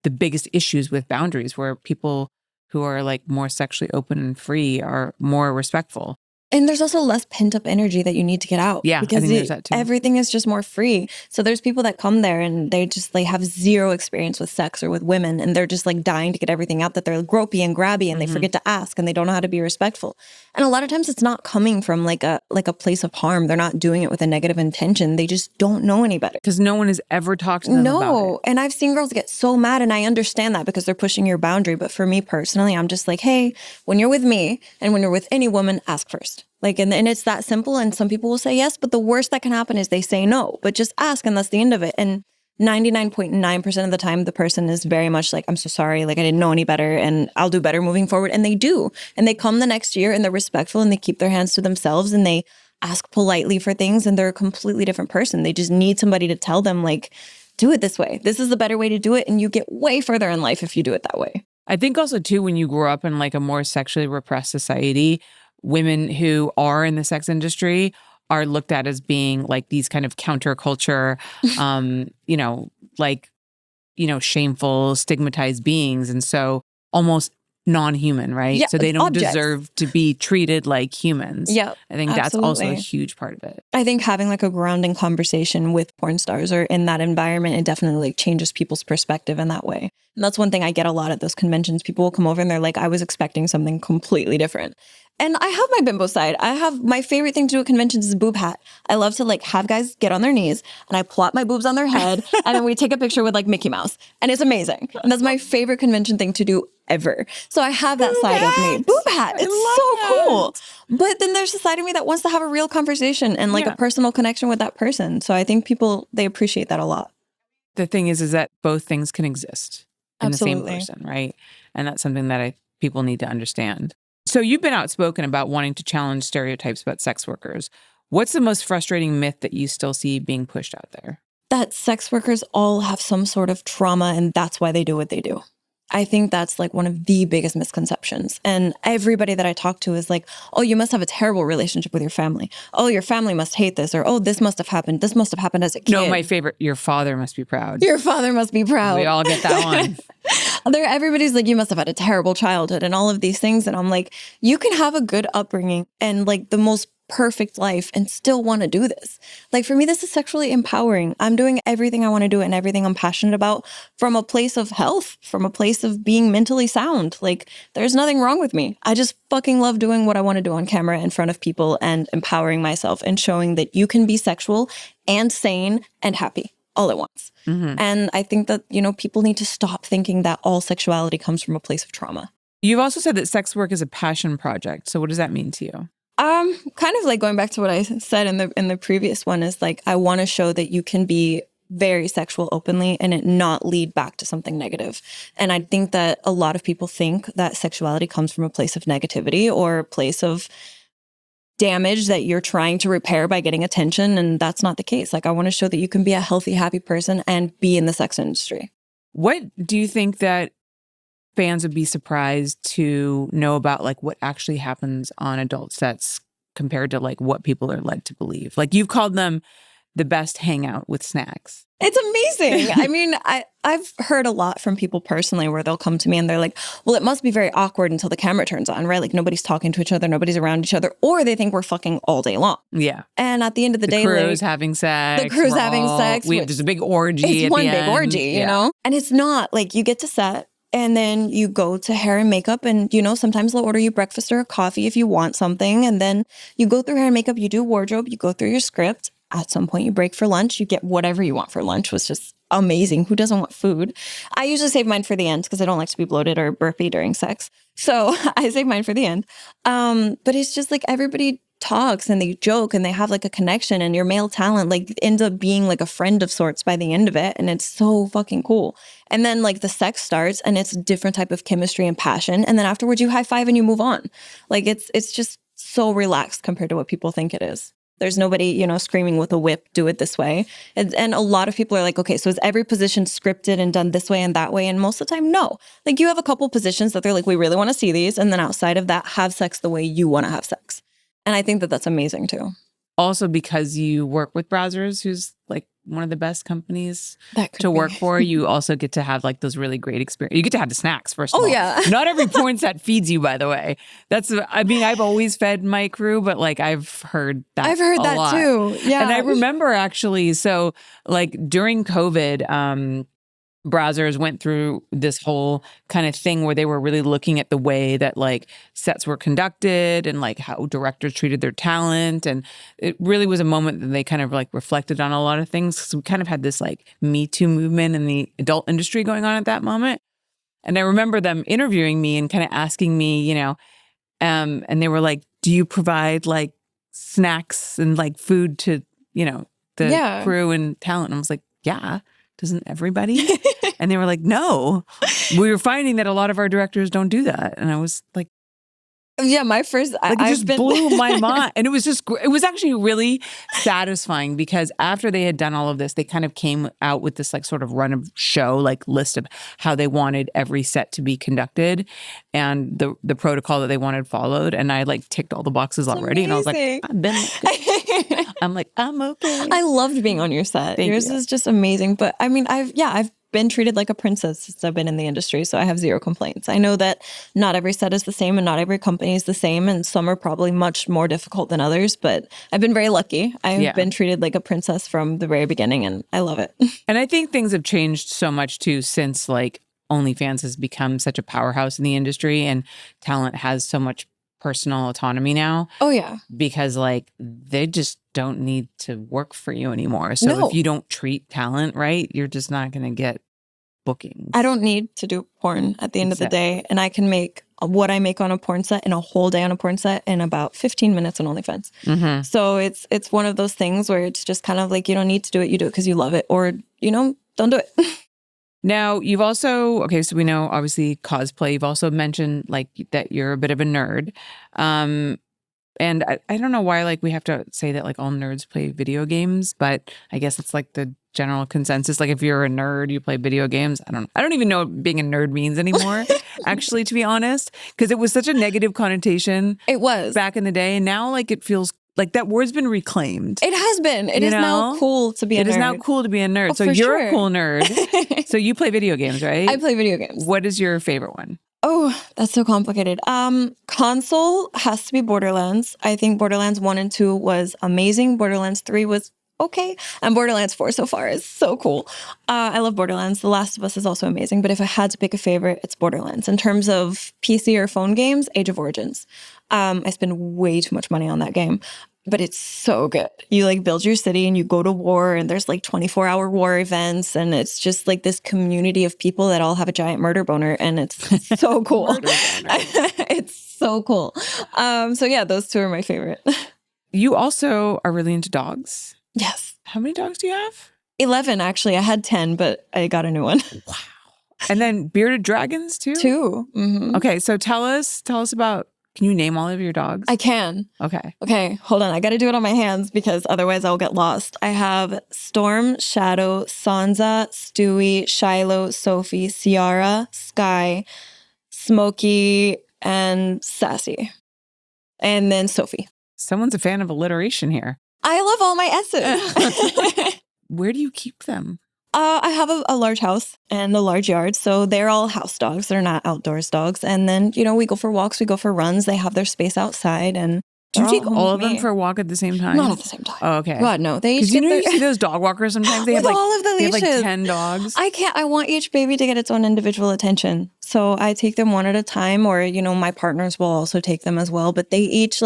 the biggest issues with boundaries where people who are like more sexually open and free are more respectful. And there's also less pent up energy that you need to get out. Yeah, because I think there's that too. Everything is just more free. So there's people that come there and they just like have zero experience with sex or with women. And they're just like dying to get everything out that they're gropey and grabby and they forget to ask and they don't know how to be respectful. And a lot of times it's not coming from like a place of harm. They're not doing it with a negative intention. They just don't know any better. Because no one has ever talked to them about it. And I've seen girls get so mad and I understand that because they're pushing your boundary. But for me personally, I'm just like, hey, when you're with me and when you're with any woman, ask first. Like, and it's that simple. And some people will say yes, but the worst that can happen is they say no, but just ask. And that's the end of it. And 99.9% of the time, the person is very much like, I'm so sorry. Like, I didn't know any better and I'll do better moving forward. And they do. And they come the next year and they're respectful and they keep their hands to themselves and they ask politely for things. And they're a completely different person. They just need somebody to tell them like, do it this way. This is the better way to do it. And you get way further in life if you do it that way. I think also too, when you grow up in like a more sexually repressed society, women who are in the sex industry are looked at as being like these kind of counterculture, like shameful, stigmatized beings. And so almost non-human, right? Yeah, So they don't objects. deserve to be treated like humans. Yeah, I think that's also a huge part of it. I think having like a grounding conversation with porn stars or in that environment, it definitely like changes people's perspective in that way. And that's one thing I get a lot at those conventions. People will come over and they're like, I was expecting something completely different. And I have my bimbo side. I have my favorite thing to do at conventions is boob hat. I love to like have guys get on their knees and I plop my boobs on their head and then we take a picture with like Mickey Mouse. And it's amazing. And that's my favorite convention thing to do ever. So I have that side of me. Boob hat. It's so cool. But then there's a side of me that wants to have a real conversation and like a personal connection with that person. So I think people, they appreciate that a lot. The thing is that both things can exist in Absolutely. the same person, right? And that's something that people need to understand. So you've been outspoken about wanting to challenge stereotypes about sex workers. What's the most frustrating myth that you still see being pushed out there? That sex workers all have some sort of trauma and that's why they do what they do. I think that's like one of the biggest misconceptions. And everybody that I talk to is like, oh, you must have a terrible relationship with your family. Oh, your family must hate this. Or, oh, this must have happened. This must have happened as a kid. No, my favorite, your father must be proud. Your father must be proud. We all get that one. Everybody's like, you must have had a terrible childhood and all of these things. And I'm like, you can have a good upbringing and like the most perfect life and still want to do this. Like for me, this is sexually empowering. I'm doing everything I want to do and everything I'm passionate about from a place of health, from a place of being mentally sound. Like there's nothing wrong with me. I just fucking love doing what I want to do on camera in front of people and empowering myself and showing that you can be sexual and sane and happy all at once. Mm-hmm. And I think that, people need to stop thinking that all sexuality comes from a place of trauma. You've also said that sex work is a passion project. So what does that mean to you? Kind of like going back to what I said in the previous one is like, I want to show that you can be very sexual openly and it not lead back to something negative. And I think that a lot of people think that sexuality comes from a place of negativity or a place of damage that you're trying to repair by getting attention. And that's not the case. Like, I want to show that you can be a healthy, happy person and be in the sex industry. What do you think that fans would be surprised to know about, like what actually happens on adult sets compared to like what people are led to believe? Like you've called them the best hangout with snacks. It's amazing. I mean, I've heard a lot from people personally where they'll come to me and they're like, well, it must be very awkward until the camera turns on, right? Like nobody's talking to each other, nobody's around each other, or they think we're fucking all day long. Yeah. And at the end of the day, the crew's having sex. There's a big orgy. It's one big orgy, you know? And it's not like you get to set and then you go to hair and makeup and, sometimes they'll order you breakfast or a coffee if you want something. And then you go through hair and makeup, you do wardrobe, you go through your script. At some point you break for lunch, you get whatever you want for lunch, which is amazing. Who doesn't want food? I usually save mine for the end because I don't like to be bloated or burpy during sex. So I save mine for the end. But it's just like everybody talks and they joke and they have like a connection and your male talent like ends up being like a friend of sorts by the end of it. And it's so fucking cool. And then like the sex starts and it's a different type of chemistry and passion. And then afterwards you high five and you move on. Like it's just so relaxed compared to what people think it is. There's nobody, screaming with a whip, do it this way. And a lot of people are like, okay, so is every position scripted and done this way and that way? And most of the time, no. Like you have a couple positions that they're like, we really want to see these. And then outside of that, have sex the way you want to have sex. And I think that that's amazing too. Also because you work with Brazzers, who's like one of the best companies to work for, you also get to have like those really great experiences. You get to have the snacks, first of all. Yeah. Not every porn set feeds you, by the way. I've always fed my crew, but like I've heard that a lot too. Yeah. And I remember actually, so like during COVID, Brazzers went through this whole kind of thing where they were really looking at the way that like sets were conducted and like how directors treated their talent. And it really was a moment that they kind of like reflected on a lot of things. So we kind of had this like Me Too movement in the adult industry going on at that moment. And I remember them interviewing me and kind of asking me, and they were like, do you provide like snacks and like food to, the crew and talent? And I was like, yeah. Doesn't everybody? And they were like, no. We were finding that a lot of our directors don't do that. And I was like, yeah, my first, it just blew my mind. And it was actually really satisfying because after they had done all of this, they kind of came out with this like sort of run of show, like list of how they wanted every set to be conducted and the protocol that they wanted followed. And I like ticked all the boxes already. And I was like, I've been I'm like, I'm okay. I loved being on your set. Yours is just amazing. But I mean, I've been treated like a princess since I've been in the industry, so I have zero complaints. I know that not every set is the same and not every company is the same, and some are probably much more difficult than others, but I've been very lucky. I've been treated like a princess from the very beginning, and I love it. And I think things have changed so much too since like OnlyFans has become such a powerhouse in the industry and talent has so much personal autonomy now. Oh, yeah. Because like they just don't need to work for you anymore. So if you don't treat talent right, you're just not going to get bookings. I don't need to do porn at the end of the day. And I can make what I make on a porn set in a whole day on a porn set in about 15 minutes on OnlyFans. Mm-hmm. So it's one of those things where it's just kind of like, you don't need to do it. You do it because you love it, or, you know, don't do it. Now, you've also, okay, so we know obviously cosplay. You've also mentioned like that you're a bit of a nerd. And I don't know why like we have to say that like all nerds play video games, but I guess it's like the general consensus. Like if you're a nerd, you play video games. I don't even know what being a nerd means anymore, actually, to be honest, because it was such a negative connotation. It was. Back in the day. And now like it feels like that word's been reclaimed. It has been. It is now cool to be a nerd. It is now cool to be a nerd. So you're a cool nerd. So you play video games, right? I play video games. What is your favorite one? Oh, that's so complicated. Console has to be Borderlands. I think Borderlands 1 and 2 was amazing. Borderlands 3 was okay. And Borderlands 4 so far is so cool. I love Borderlands. The Last of Us is also amazing. But if I had to pick a favorite, it's Borderlands. In terms of PC or phone games, Age of Origins. I spend way too much money on that game. But it's so good. You like build your city and you go to war and there's like 24-hour war events. And it's just like this community of people that all have a giant murder boner. And it's so cool. It's so cool. So yeah, those two are my favorite. You also are really into dogs. Yes. How many dogs do you have? 11, actually. I had 10, but I got a new one. Wow. And then bearded dragons too? 2. Mm-hmm. Okay, so tell us about, can you name all of your dogs? I can. Okay, hold on. I got to do it on my hands because otherwise I'll get lost. I have Storm, Shadow, Sansa, Stewie, Shiloh, Sophie, Ciara, Sky, Smokey, and Sassy. And then Sophie. Someone's a fan of alliteration here. I love all my S's. Where do you keep them? I have a large house and a large yard, so they're all house dogs. They're not outdoors dogs. And then, you know, we go for walks, we go for runs. They have their space outside. And do you take all of them for a walk at the same time? Not at the same time. Oh, okay. God, no. They each you know, you see those dog walkers sometimes. They have like all of the leashes. They have like 10 dogs. I can't. I want each baby to get its own individual attention. So I take them one at a time, or, you know, my partners will also take them as well. But they each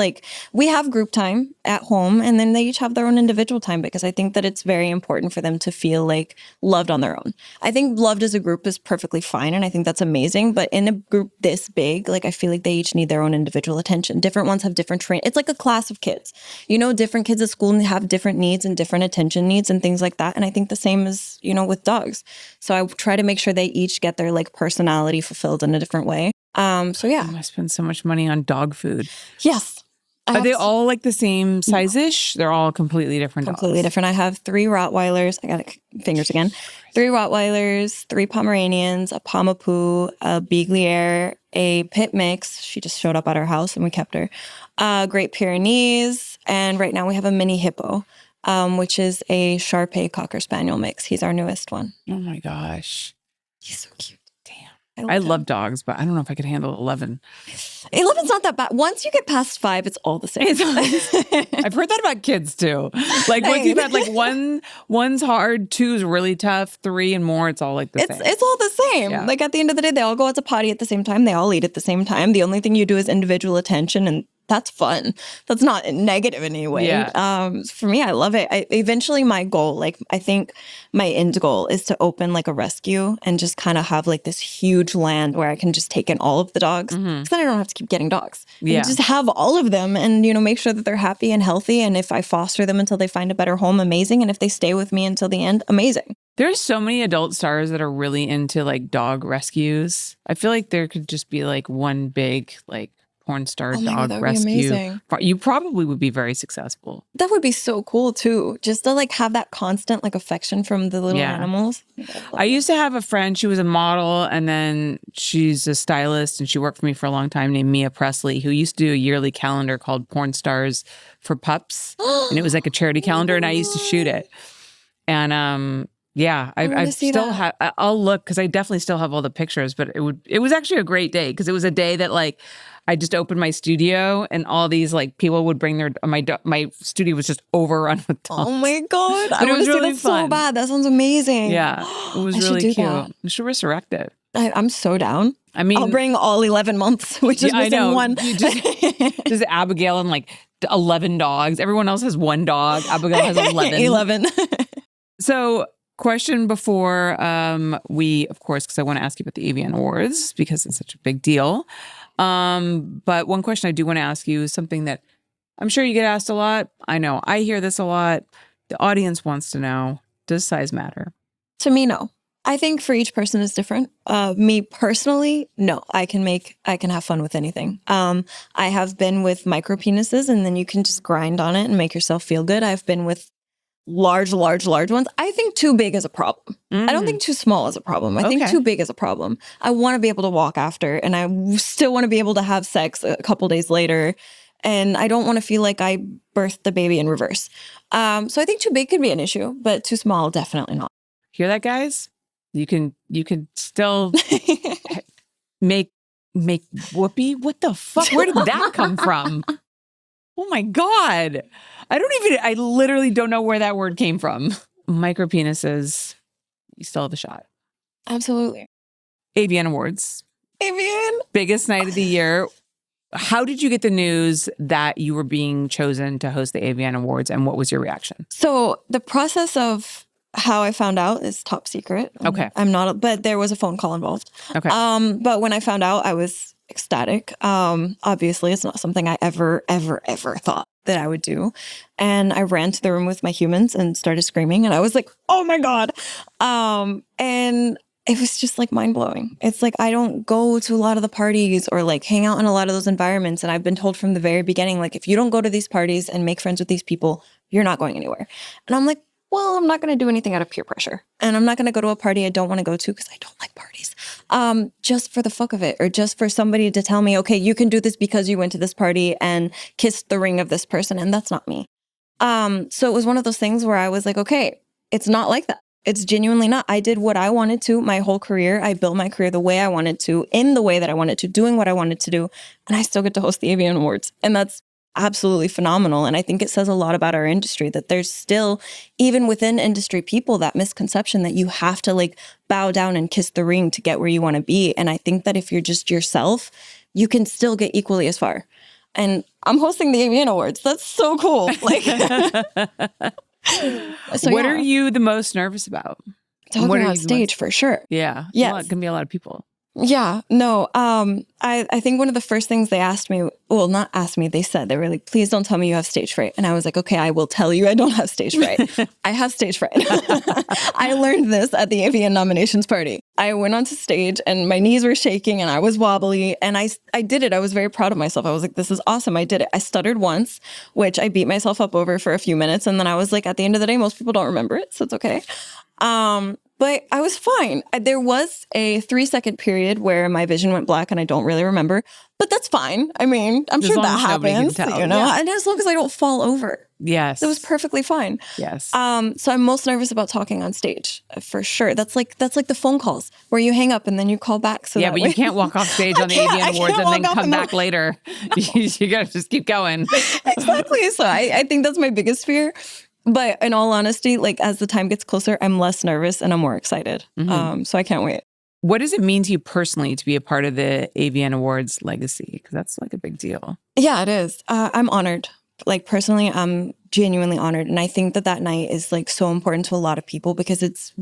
we have group time at home, and then they each have their own individual time because I think that it's very important for them to feel like loved on their own. I think loved as a group is perfectly fine, and I think that's amazing. But in a group this big, like I feel like they each need their own individual attention. Different ones have different train. It's like a class of kids. You know, different kids at school have different needs and different attention needs and things like that. And I think the same is, you know, with dogs. So I try to make sure they each get their like personality fulfilled in a different way. So yeah. I spend so much money on dog food. Yes. Are they all like the same size-ish? They're all completely different dogs. Completely different. I have 3 Rottweilers. I got fingers again. 3 Rottweilers, 3 Pomeranians, a Pomapoo, a Beagliere, a pit mix. She just showed up at our house and we kept her. Great Pyrenees. And right now we have a mini hippo, which is a Shar-Pei Cocker Spaniel mix. He's our newest one. Oh my gosh. He's so cute. I love dogs, but I don't know if I could handle 11. 11's not that bad. Once you get past 5, it's all the same. I've heard that about kids too. Like once you've had like one's hard, 2's really tough, 3 and more, it's all like the same. It's all the same. Yeah. Like at the end of the day, they all go out to potty at the same time. They all eat at the same time. The only thing you do is individual attention, and that's fun. That's not negative in any way. Yeah. For me, I love it. Eventually my goal, like I think my end goal is to open like a rescue and just kind of have like this huge land where I can just take in all of the dogs. Because then I don't have to keep getting dogs. Yeah. Just have all of them and, you know, make sure that they're happy and healthy. And if I foster them until they find a better home, amazing. And if they stay with me until the end, amazing. There's so many adult stars that are really into like dog rescues. I feel like there could just be like one big like porn star dog rescue. You probably would be very successful. That would be so cool too. Just to like have that constant like affection from the little animals. I used to have a friend, she was a model and then she's a stylist and she worked for me for a long time, named Mia Presley, who used to do a yearly calendar called Porn Stars for Pups. And it was like a charity calendar and I used to shoot it. And Yeah, I wanna I've see still that. have. I'll look because I definitely still have all the pictures. But it was actually a great day because it was a day that like I just opened my studio and all these like people would bring their my studio was just overrun with dogs. Oh my God. I But it want to was see really that so fun. bad. That sounds amazing. Yeah, it was I should really do cute. that. We should resurrect it. I'm so down. I mean, I'll bring all 11 months, which is yeah, I missing know. one. You just Abigail and like 11 dogs. Everyone else has one dog. Abigail has 11. 11. So, question before we, of course, because I want to ask you about the AVN Awards because it's such a big deal. But one question I do want to ask you is something that I'm sure you get asked a lot. I know I hear this a lot. The audience wants to know, does size matter? To me, no. I think for each person is different. Me personally, no. I can have fun with anything. I have been with micro penises and then you can just grind on it and make yourself feel good. I've been with large ones. I think too big is a problem. I don't think too small is a problem. I think Okay. too big is a problem. I want to be able to walk after and I still want to be able to have sex a couple days later. And I don't want to feel like I birthed the baby in reverse. So I think too big could be an issue, but too small, definitely not. Hear that, guys? You can still make whoopee. What the fuck? Where did that come from? Oh my God. I literally don't know where that word came from. Micro penises, you still have a shot. Absolutely. AVN Awards. AVN. Biggest night of the year. How did you get the news that you were being chosen to host the AVN Awards and what was your reaction? So the process of how I found out is top secret. Okay. But there was a phone call involved. Okay. But when I found out, I was ecstatic. Obviously, it's not something I ever thought that I would do. And I ran to the room with my humans and started screaming. And I was like, oh my God. And it was just like mind blowing. It's like, I don't go to a lot of the parties or like hang out in a lot of those environments. And I've been told from the very beginning, like, if you don't go to these parties and make friends with these people, you're not going anywhere. And I'm like, well, I'm not going to do anything out of peer pressure. And I'm not going to go to a party I don't want to go to because I don't like parties. Just for the fuck of it, or just for somebody to tell me, okay, you can do this because you went to this party and kissed the ring of this person. And that's not me. So it was one of those things where I was like, okay, it's not like that. It's genuinely not. I did what I wanted to my whole career. I built my career the way I wanted to, in the way that I wanted to, doing what I wanted to do. And I still get to host the AVN Awards. And that's absolutely phenomenal. And I think it says a lot about our industry that there's still, even within industry people, that misconception that you have to like bow down and kiss the ring to get where you want to be. And I think that if you're just yourself, you can still get equally as far. And I'm hosting the AVN Awards. That's so cool. Like, so what yeah. are you the most nervous about? Talking What are on you the stage for sure. Yeah. Yes. It can be a lot of people. Yeah, no. I think one of the first things they asked me, well, not asked me, they said, they were like, please don't tell me you have stage fright. And I was like, okay, I will tell you I don't have stage fright. I have stage fright. I learned this at the AVN nominations party. I went onto stage and my knees were shaking and I was wobbly and I did it. I was very proud of myself. I was like, this is awesome. I did it. I stuttered once, which I beat myself up over for a few minutes. And then I was like, at the end of the day, most people don't remember it. So it's okay. But I was fine. There was a 3-second period where my vision went black and I don't really remember, but that's fine. I mean, I'm sure that happens, you know, Yeah. and as long as I don't fall over, Yes. it was perfectly fine. Yes. So I'm most nervous about talking on stage for sure. That's like the phone calls where you hang up and then you call back. So yeah, that but way- you can't walk off stage on the I AVN Awards can't and then walk off come and go- back later. You got to just keep going. Exactly. So I think that's my biggest fear. But in all honesty, like as the time gets closer, I'm less nervous and I'm more excited. So I can't wait. What does it mean to you personally to be a part of the AVN Awards legacy? Because that's like a big deal. Yeah, it is. I'm honored. Like personally, I'm genuinely honored. And I think that night is like so important to a lot of people because it's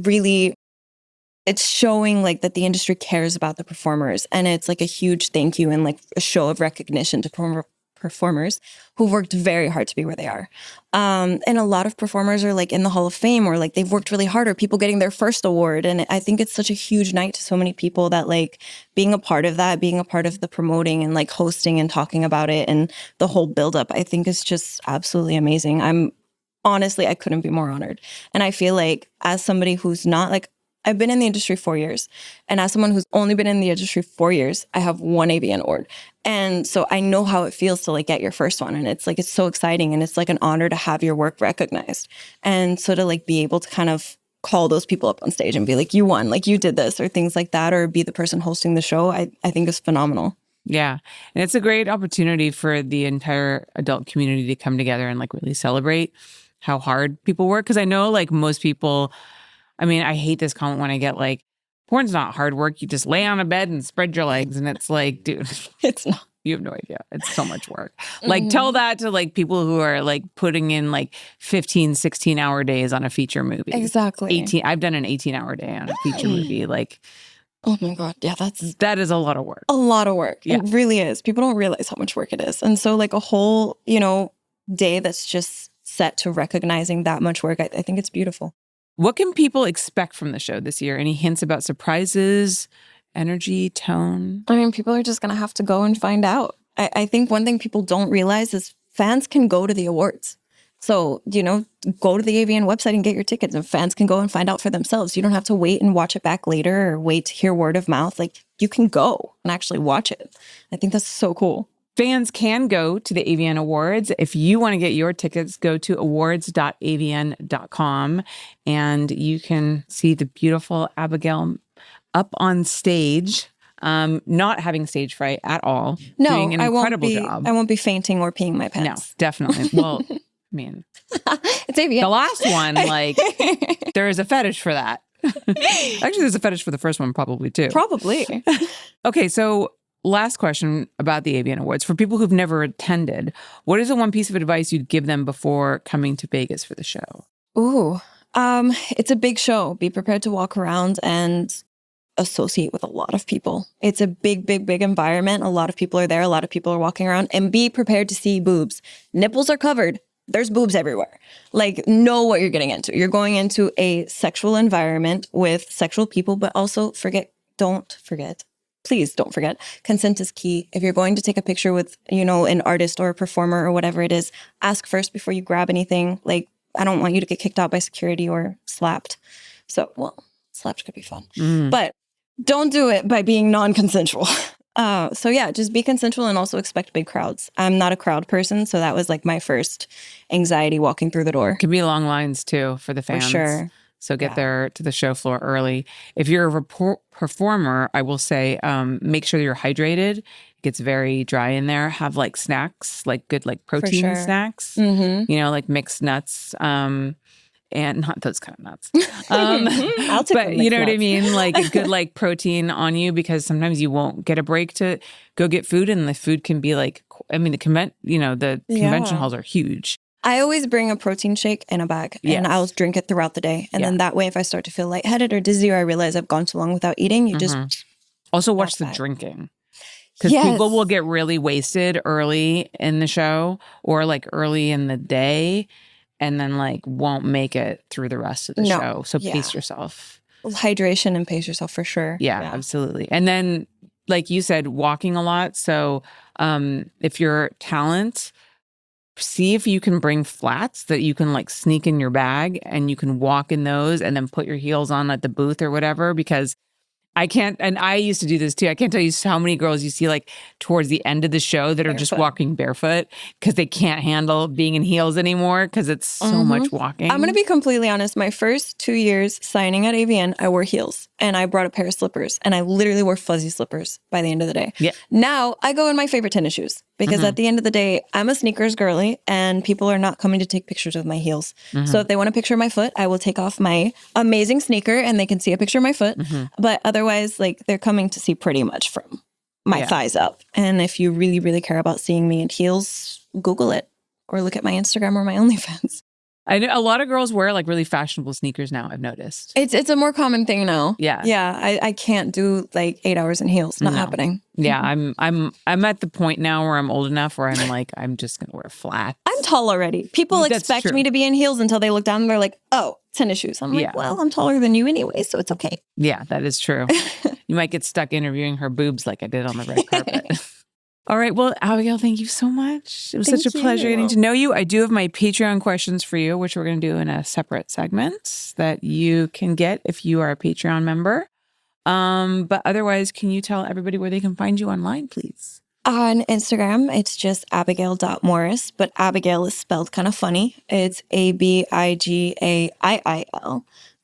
showing like that the industry cares about the performers. And it's like a huge thank you and like a show of recognition to performers who worked very hard to be where they are. And a lot of performers are like in the Hall of Fame or like they've worked really hard or people getting their first award. And I think it's such a huge night to so many people that like being a part of that, being a part of the promoting and like hosting and talking about it and the whole buildup, I think is just absolutely amazing. I couldn't be more honored. And I feel like as somebody who's not like, I've been in the industry 4 years. And as someone who's only been in the industry 4 years, I have one AVN award. And so I know how it feels to like get your first one. And it's so exciting. And it's like an honor to have your work recognized. And so to like be able to kind of call those people up on stage and be like, you won, like you did this, or things like that, or be the person hosting the show, I think is phenomenal. Yeah. And it's a great opportunity for the entire adult community to come together and like really celebrate how hard people work. Cause I know like most people, I mean, I hate this comment when I get like, porn's not hard work. You just lay on a bed and spread your legs. And it's like, dude, It's not. you have no idea. It's so much work. Like tell that to like people who are like putting in like 15, 16-hour days on a feature movie. Exactly. 18. I've done an 18-hour day on a feature movie. Like, oh my God. Yeah, that is a lot of work. A lot of work. Yeah. It really is. People don't realize how much work it is. And so like a whole, day that's just set to recognizing that much work, I think it's beautiful. What can people expect from the show this year? Any hints about surprises, energy, tone? I mean, people are just going to have to go and find out. I think one thing people don't realize is fans can go to the awards. So, go to the AVN website and get your tickets, and fans can go and find out for themselves. You don't have to wait and watch it back later or wait to hear word of mouth. Like, you can go and actually watch it. I think that's so cool. Fans can go to the AVN Awards. If you want to get your tickets, go to awards.avn.com and you can see the beautiful Abigail up on stage, not having stage fright at all. No, doing an incredible job. I won't be fainting or peeing my pants. No, definitely. Well, I mean, it's AVN. The last one, like, there is a fetish for that. Actually, there's a fetish for the first one probably too. Probably. Okay, so last question about the AVN Awards. For people who've never attended, what is the one piece of advice you'd give them before coming to Vegas for the show? Ooh, it's a big show. Be prepared to walk around and associate with a lot of people. It's a big, big, big environment. A lot of people are there. A lot of people are walking around, and be prepared to see boobs. Nipples are covered. There's boobs everywhere. Like, know what you're getting into. You're going into a sexual environment with sexual people, but also please don't forget, consent is key. If you're going to take a picture with, an artist or a performer or whatever it is, ask first before you grab anything. Like, I don't want you to get kicked out by security or slapped. So, slapped could be fun. But don't do it by being non-consensual. So yeah, just be consensual and also expect big crowds. I'm not a crowd person, so that was like my first anxiety walking through the door. Could be long lines too for the fans. For sure. So get there to the show floor early. If you're a performer, I will say, make sure you're hydrated. It gets very dry in there. Have like snacks, like good like protein snacks, like mixed nuts. And not those kind of nuts. I'll take but you know what I mean? Like a good like protein on you, because sometimes you won't get a break to go get food, and the food can be like, the convention halls are huge. I always bring a protein shake in a bag, and I'll drink it throughout the day. And then that way, if I start to feel lightheaded or dizzy, or I realize I've gone too long without eating, you just also watch the drinking. Because people will get really wasted early in the show or like early in the day, and then like won't make it through the rest of the show. So pace yourself. Hydration and pace yourself for sure. Yeah, absolutely. And then, like you said, walking a lot. So if you're talent, see if you can bring flats that you can like sneak in your bag, and you can walk in those and then put your heels on at the booth or whatever, because I can't, and I used to do this too. I can't tell you how many girls you see like towards the end of the show that are just walking barefoot because they can't handle being in heels anymore because it's so much walking. I'm going to be completely honest. My first 2 years signing at AVN, I wore heels, and I brought a pair of slippers, and I literally wore fuzzy slippers by the end of the day. Yeah. Now I go in my favorite tennis shoes, because at the end of the day, I'm a sneakers girly, and people are not coming to take pictures with my heels. So if they want a picture of my foot, I will take off my amazing sneaker and they can see a picture of my foot. But otherwise, like, they're coming to see pretty much from my thighs up. And if you really, really care about seeing me in heels, Google it or look at my Instagram or my OnlyFans. I know a lot of girls wear like really fashionable sneakers now, I've noticed. It's a more common thing now. Yeah. Yeah. I can't do like 8 hours in heels. Not happening. Yeah. I'm at the point now where I'm old enough where I'm like, I'm just going to wear flats. I'm tall already. People expect me to be in heels until they look down and they're like, oh, tennis shoes. I'm like, well, I'm taller than you anyway, so it's okay. Yeah, that is true. You might get stuck interviewing her boobs like I did on the red carpet. All right. Well, Abigail, thank you so much. It was such a pleasure getting to know you. I do have my Patreon questions for you, which we're going to do in a separate segment that you can get if you are a Patreon member. But otherwise, can you tell everybody where they can find you online, please? On Instagram, it's just abigail.morris, but Abigail is spelled kind of funny. It's Abigail.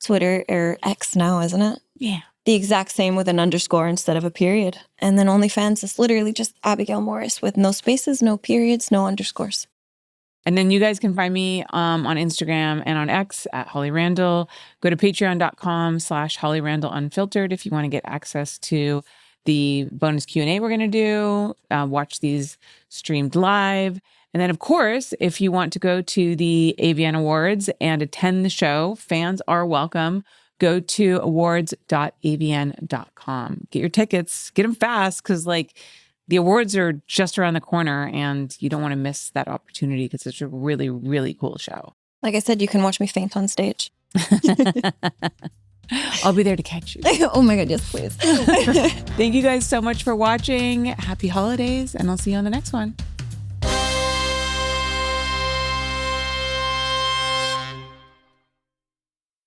Twitter or X now, isn't it? Yeah. The exact same with an underscore instead of a period. And then OnlyFans is literally just Abigail Morris with no spaces, no periods, no underscores. And then you guys can find me on Instagram and on X at Holly Randall. Go to patreon.com/Holly Randall Unfiltered if you want to get access to the bonus Q&A we're going to do, watch these streamed live. And then, of course, if you want to go to the AVN Awards and attend the show, fans are welcome. Go to awards.avn.com. Get your tickets, get them fast, because the awards are just around the corner and you don't want to miss that opportunity because it's a really, really cool show. Like I said, you can watch me faint on stage. I'll be there to catch you. Oh my God, yes, please. Thank you guys so much for watching. Happy holidays, and I'll see you on the next one.